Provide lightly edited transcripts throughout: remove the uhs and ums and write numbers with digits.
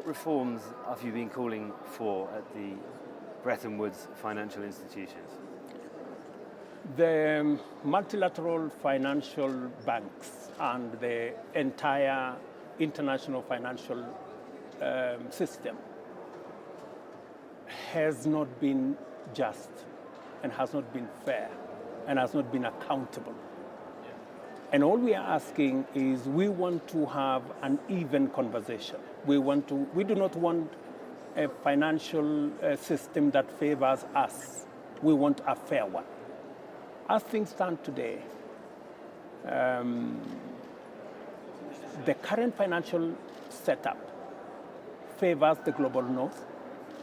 What reforms have you been calling for at the Bretton Woods financial institutions? The multilateral financial banks and the entire international financial system has not been just and has not been fair and has not been accountable. And all we are asking is we want to have an even conversation. We do not want a financial system that favors us. We want a fair one. As things stand today, the current financial setup favors the global north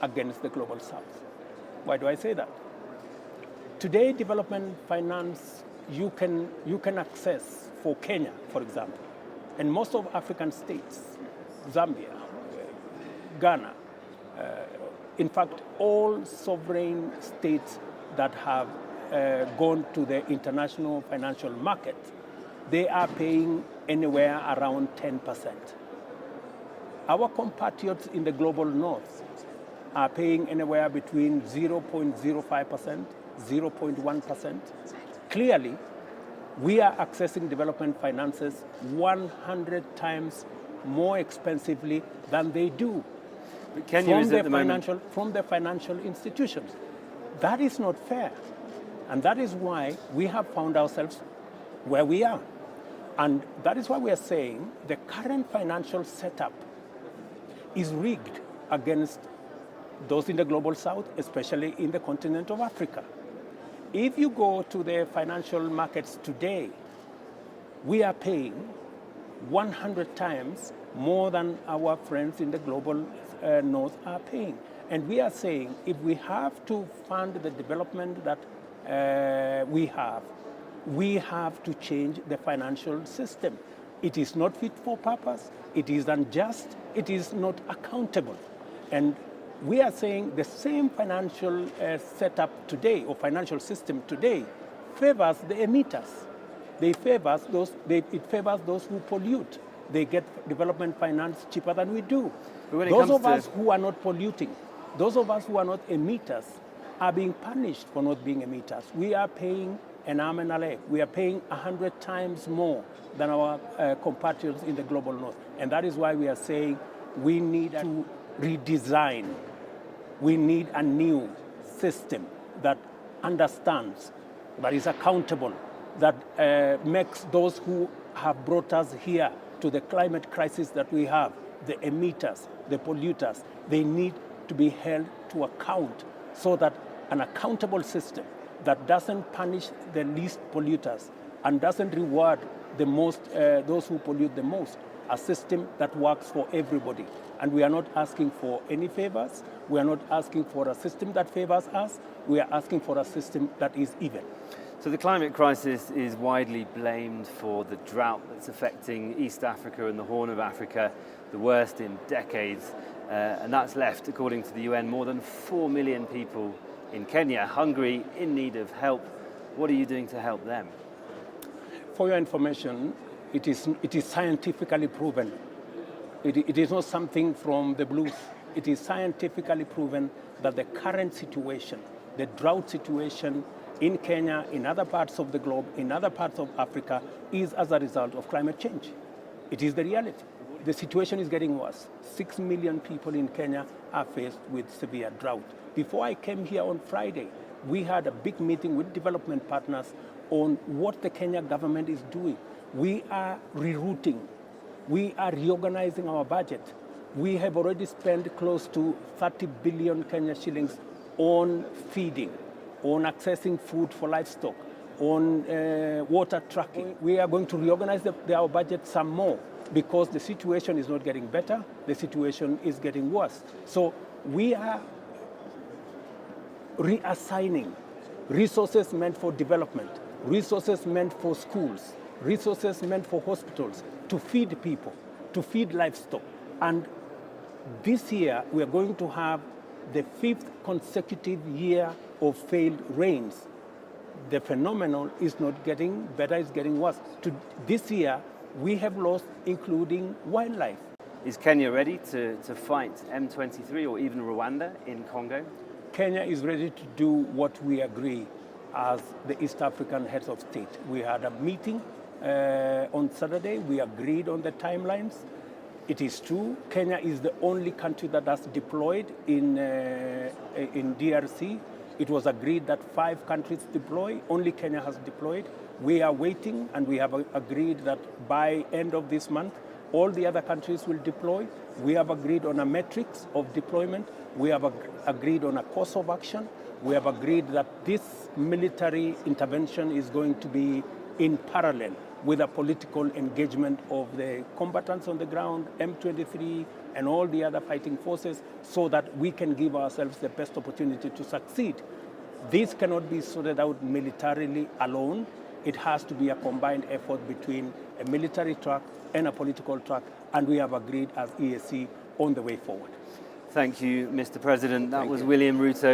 against the global south. Why do I say that? Today, development finance you can access for Kenya, for example, and most of African states, Zambia, Ghana, in fact, all sovereign states that have gone to the international financial market, they are paying anywhere around 10%. Our compatriots in the global north are paying anywhere between 0.05%, 0.1%. Clearly, we are accessing development finances 100 times more expensively than they do But Kenya is at the moment from the financial institutions. That is not fair. And that is why we have found ourselves where we are. And that is why we are saying the current financial setup is rigged against those in the global south, especially in the continent of Africa. If you go to the financial markets today, we are paying 100 times more than our friends in the global north are paying. And we are saying if we have to fund the development that we have to change the financial system. It is not fit for purpose, it is unjust, it is not accountable. And we are saying the same financial setup today, or financial system today, favors the emitters. It favors those who pollute. They get development finance cheaper than we do. Those of us who are not polluting, those of us who are not emitters, are being punished for not being emitters. We are paying an arm and a leg. We are paying 100 times more than our compatriots in the global north. And that is why we are saying we need to redesign. We need a new system that understands, that is accountable, that makes those who have brought us here to the climate crisis that we have, the emitters, the polluters, they need to be held to account, so that an accountable system that doesn't punish the least polluters and doesn't reward the most, those who pollute the most, a system that works for everybody. And we are not asking for any favors. We are not asking for a system that favors us. We are asking for a system that is even. So the climate crisis is widely blamed for the drought that's affecting East Africa and the Horn of Africa, the worst in decades. And that's left, according to the UN, more than 4 million people in Kenya, hungry, in need of help. What are you doing to help them? For your information, it is scientifically proven. It is not something from the blues. It is scientifically proven that the current situation, the drought situation in Kenya, in other parts of the globe, in other parts of Africa, is as a result of climate change. It is the reality. The situation is getting worse. 6 million people in Kenya are faced with severe drought. Before I came here on Friday, we had a big meeting with development partners on what the Kenya government is doing. We are rerouting. We are reorganizing our budget. We have already spent close to 30 billion Kenya shillings on feeding, on accessing food for livestock, on water tracking. We are going to reorganize our budget some more because the situation is not getting better, the situation is getting worse. So we are reassigning resources meant for development, resources meant for schools, resources meant for hospitals, to feed people, to feed livestock. And this year, we are going to have the 5th consecutive year of failed rains. The phenomenon is not getting better, it's getting worse. This year, we have lost, including wildlife. Is Kenya ready to fight M23 or even Rwanda in Congo? Kenya is ready to do what we agree as the East African heads of state. We had a meeting on Saturday. We agreed on the timelines. It is true, Kenya is the only country that has deployed in DRC. It was agreed that 5 countries deploy. Only Kenya has deployed. We are waiting, and we have agreed that by end of this month, all the other countries will deploy. We have agreed on a metrics of deployment. We have agreed on a course of action. We have agreed that this military intervention is going to be in parallel with a political engagement of the combatants on the ground, M23, and all the other fighting forces, so that we can give ourselves the best opportunity to succeed. This cannot be sorted out militarily alone. It has to be a combined effort between a military track and a political track, and we have agreed as EAC on the way forward. Thank you, Mr. President. That was you. William Ruto.